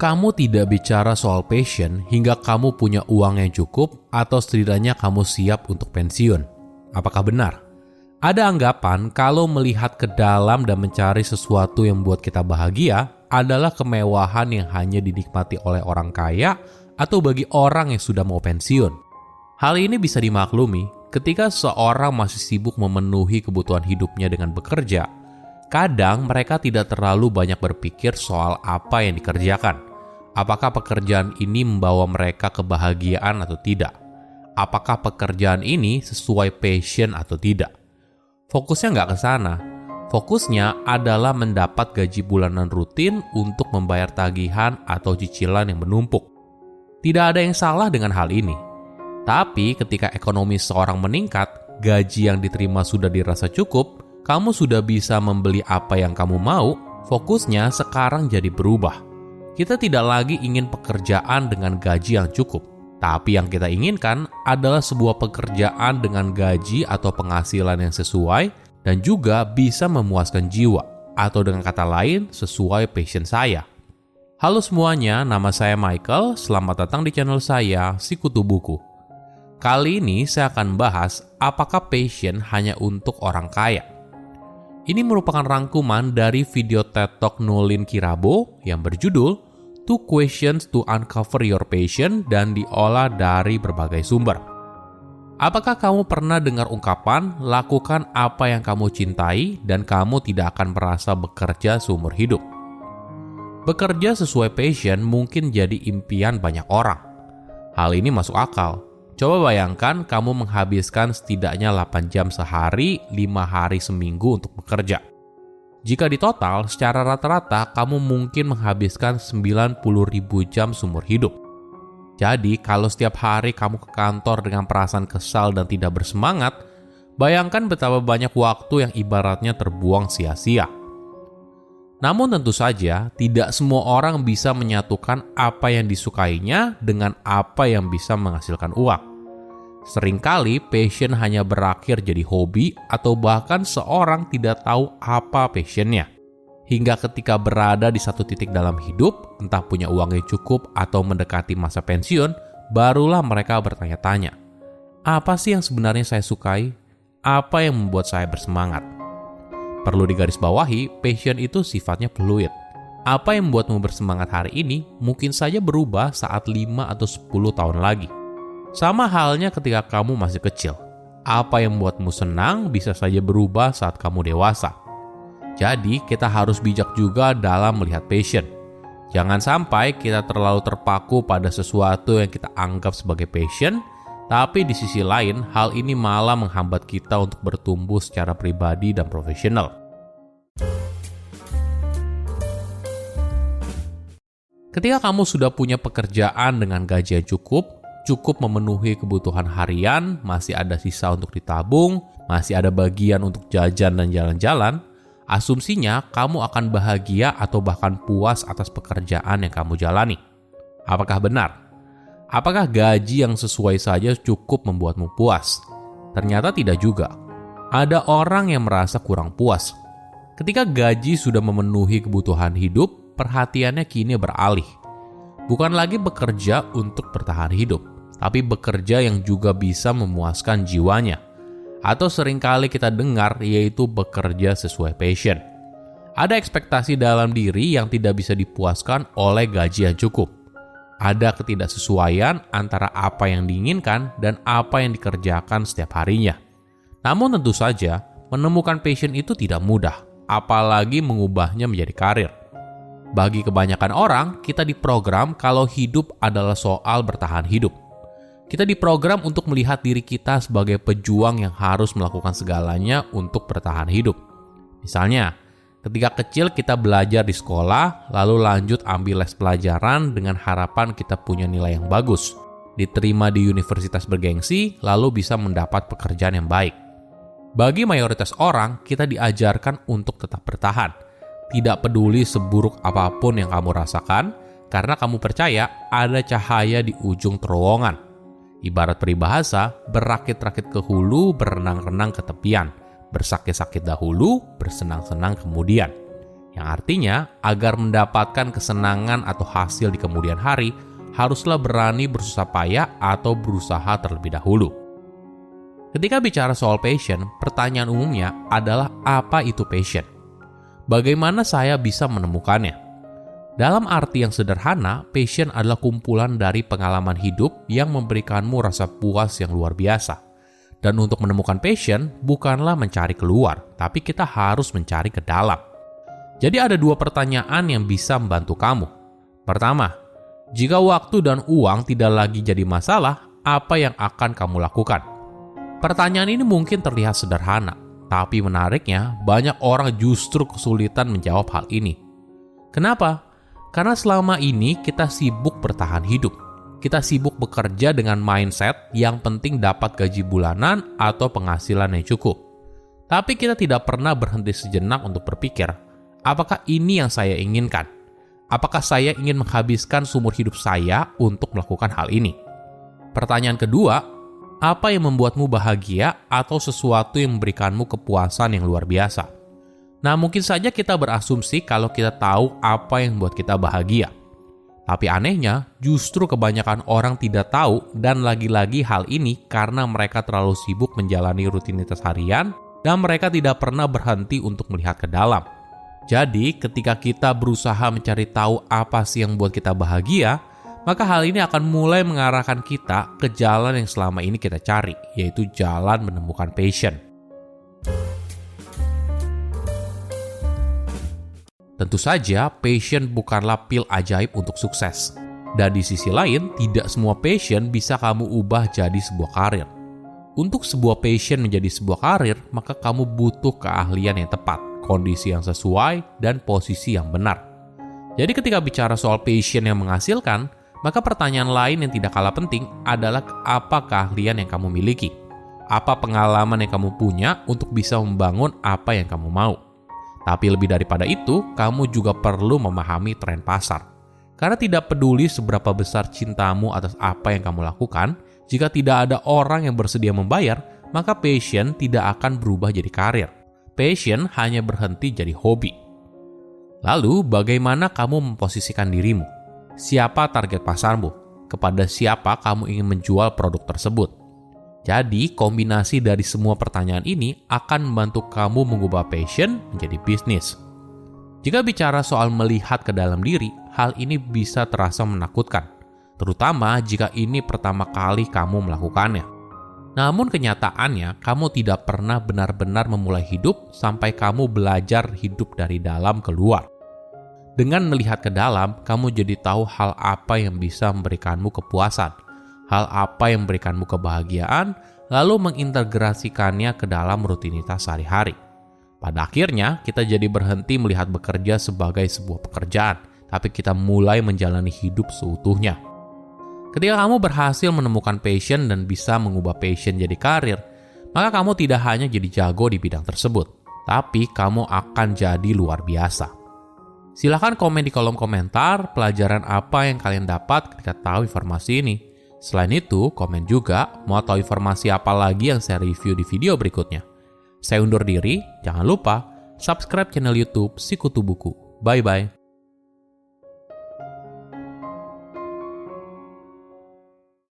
Kamu tidak bicara soal passion hingga kamu punya uang yang cukup atau setidaknya kamu siap untuk pensiun. Apakah benar? Ada anggapan kalau melihat ke dalam dan mencari sesuatu yang membuat kita bahagia adalah kemewahan yang hanya dinikmati oleh orang kaya atau bagi orang yang sudah mau pensiun. Hal ini bisa dimaklumi ketika seseorang masih sibuk memenuhi kebutuhan hidupnya dengan bekerja. Kadang mereka tidak terlalu banyak berpikir soal apa yang dikerjakan. Apakah pekerjaan ini membawa mereka kebahagiaan atau tidak? Apakah pekerjaan ini sesuai passion atau tidak? Fokusnya nggak ke sana. Fokusnya adalah mendapat gaji bulanan rutin untuk membayar tagihan atau cicilan yang menumpuk. Tidak ada yang salah dengan hal ini. Tapi ketika ekonomi seorang meningkat, gaji yang diterima sudah dirasa cukup, kamu sudah bisa membeli apa yang kamu mau, fokusnya sekarang jadi berubah. Kita tidak lagi ingin pekerjaan dengan gaji yang cukup, tapi yang kita inginkan adalah sebuah pekerjaan dengan gaji atau penghasilan yang sesuai dan juga bisa memuaskan jiwa, atau dengan kata lain, sesuai passion saya. Halo semuanya, nama saya Michael, selamat datang di channel saya, Sikutu Buku. Kali ini saya akan bahas apakah passion hanya untuk orang kaya. Ini merupakan rangkuman dari video TED Talk Nolin Kirabo yang berjudul Two Questions to Uncover Your Passion dan diolah dari berbagai sumber. Apakah kamu pernah dengar ungkapan, lakukan apa yang kamu cintai dan kamu tidak akan merasa bekerja seumur hidup? Bekerja sesuai passion mungkin jadi impian banyak orang. Hal ini masuk akal. Coba bayangkan kamu menghabiskan setidaknya 8 jam sehari, 5 hari seminggu untuk bekerja. Jika ditotal, secara rata-rata kamu mungkin menghabiskan 90.000 jam seumur hidup. Jadi, kalau setiap hari kamu ke kantor dengan perasaan kesal dan tidak bersemangat, bayangkan betapa banyak waktu yang ibaratnya terbuang sia-sia. Namun tentu saja, tidak semua orang bisa menyatukan apa yang disukainya dengan apa yang bisa menghasilkan uang. Seringkali passion hanya berakhir jadi hobi atau bahkan seorang tidak tahu apa passionnya. Hingga ketika berada di satu titik dalam hidup, entah punya uang yang cukup atau mendekati masa pensiun, barulah mereka bertanya-tanya, apa sih yang sebenarnya saya sukai? Apa yang membuat saya bersemangat? Perlu digarisbawahi, passion itu sifatnya fluid. Apa yang membuatmu bersemangat hari ini mungkin saja berubah saat 5 atau 10 tahun lagi. Sama halnya ketika kamu masih kecil. Apa yang membuatmu senang bisa saja berubah saat kamu dewasa. Jadi, kita harus bijak juga dalam melihat passion. Jangan sampai kita terlalu terpaku pada sesuatu yang kita anggap sebagai passion, tapi di sisi lain, hal ini malah menghambat kita untuk bertumbuh secara pribadi dan profesional. Ketika kamu sudah punya pekerjaan dengan gaji yang cukup memenuhi kebutuhan harian, masih ada sisa untuk ditabung, masih ada bagian untuk jajan dan jalan-jalan, asumsinya kamu akan bahagia atau bahkan puas atas pekerjaan yang kamu jalani. Apakah benar? Apakah gaji yang sesuai saja cukup membuatmu puas? Ternyata tidak juga. Ada orang yang merasa kurang puas. Ketika gaji sudah memenuhi kebutuhan hidup, perhatiannya kini beralih. Bukan lagi bekerja untuk bertahan hidup, tapi bekerja yang juga bisa memuaskan jiwanya. Atau seringkali kita dengar yaitu bekerja sesuai passion. Ada ekspektasi dalam diri yang tidak bisa dipuaskan oleh gaji yang cukup. Ada ketidaksesuaian antara apa yang diinginkan dan apa yang dikerjakan setiap harinya. Namun tentu saja, menemukan passion itu tidak mudah, apalagi mengubahnya menjadi karir. Bagi kebanyakan orang, kita diprogram kalau hidup adalah soal bertahan hidup. Kita diprogram untuk melihat diri kita sebagai pejuang yang harus melakukan segalanya untuk bertahan hidup. Misalnya, ketika kecil kita belajar di sekolah, lalu lanjut ambil les pelajaran dengan harapan kita punya nilai yang bagus, diterima di universitas bergengsi, lalu bisa mendapat pekerjaan yang baik. Bagi mayoritas orang, kita diajarkan untuk tetap bertahan. Tidak peduli seburuk apapun yang kamu rasakan, karena kamu percaya ada cahaya di ujung terowongan. Ibarat peribahasa, berakit-rakit ke hulu, berenang-renang ke tepian. Bersakit-sakit dahulu, bersenang-senang kemudian. Yang artinya, agar mendapatkan kesenangan atau hasil di kemudian hari, haruslah berani bersusah payah atau berusaha terlebih dahulu. Ketika bicara soal passion, pertanyaan umumnya adalah apa itu passion? Bagaimana saya bisa menemukannya? Dalam arti yang sederhana, passion adalah kumpulan dari pengalaman hidup yang memberikanmu rasa puas yang luar biasa. Dan untuk menemukan passion, bukanlah mencari keluar, tapi kita harus mencari ke dalam. Jadi ada dua pertanyaan yang bisa membantu kamu. Pertama, jika waktu dan uang tidak lagi jadi masalah, apa yang akan kamu lakukan? Pertanyaan ini mungkin terlihat sederhana, tapi menariknya banyak orang justru kesulitan menjawab hal ini. Kenapa? Karena selama ini kita sibuk bertahan hidup. Kita sibuk bekerja dengan mindset yang penting dapat gaji bulanan atau penghasilan yang cukup. Tapi kita tidak pernah berhenti sejenak untuk berpikir, apakah ini yang saya inginkan? Apakah saya ingin menghabiskan seumur hidup saya untuk melakukan hal ini? Pertanyaan kedua, apa yang membuatmu bahagia atau sesuatu yang memberikanmu kepuasan yang luar biasa? Nah, mungkin saja kita berasumsi kalau kita tahu apa yang membuat kita bahagia. Tapi anehnya, justru kebanyakan orang tidak tahu dan lagi-lagi hal ini karena mereka terlalu sibuk menjalani rutinitas harian dan mereka tidak pernah berhenti untuk melihat ke dalam. Jadi, ketika kita berusaha mencari tahu apa sih yang membuat kita bahagia, maka hal ini akan mulai mengarahkan kita ke jalan yang selama ini kita cari, yaitu jalan menemukan passion. Tentu saja, passion bukanlah pil ajaib untuk sukses. Dan di sisi lain, tidak semua passion bisa kamu ubah jadi sebuah karir. Untuk sebuah passion menjadi sebuah karir, maka kamu butuh keahlian yang tepat, kondisi yang sesuai, dan posisi yang benar. Jadi ketika bicara soal passion yang menghasilkan, maka pertanyaan lain yang tidak kalah penting adalah apa keahlian yang kamu miliki? Apa pengalaman yang kamu punya untuk bisa membangun apa yang kamu mau? Tapi lebih daripada itu, kamu juga perlu memahami tren pasar. Karena tidak peduli seberapa besar cintamu atas apa yang kamu lakukan, jika tidak ada orang yang bersedia membayar, maka passion tidak akan berubah jadi karir. Passion hanya berhenti jadi hobi. Lalu, bagaimana kamu memposisikan dirimu? Siapa target pasarmu? Kepada siapa kamu ingin menjual produk tersebut? Jadi, kombinasi dari semua pertanyaan ini akan membantu kamu mengubah passion menjadi bisnis. Jika bicara soal melihat ke dalam diri, hal ini bisa terasa menakutkan, terutama jika ini pertama kali kamu melakukannya. Namun kenyataannya, kamu tidak pernah benar-benar memulai hidup sampai kamu belajar hidup dari dalam keluar. Dengan melihat ke dalam, kamu jadi tahu hal apa yang bisa memberikanmu kepuasan, hal apa yang memberikanmu kebahagiaan, lalu mengintegrasikannya ke dalam rutinitas sehari-hari. Pada akhirnya, kita jadi berhenti melihat bekerja sebagai sebuah pekerjaan, tapi kita mulai menjalani hidup seutuhnya. Ketika kamu berhasil menemukan passion dan bisa mengubah passion jadi karir, maka kamu tidak hanya jadi jago di bidang tersebut, tapi kamu akan jadi luar biasa. Silahkan komen di kolom komentar pelajaran apa yang kalian dapat ketika tahu informasi ini. Selain itu, komen juga mau tahu informasi apa lagi yang saya review di video berikutnya. Saya undur diri, jangan lupa subscribe channel YouTube Sikutu Buku. Bye-bye.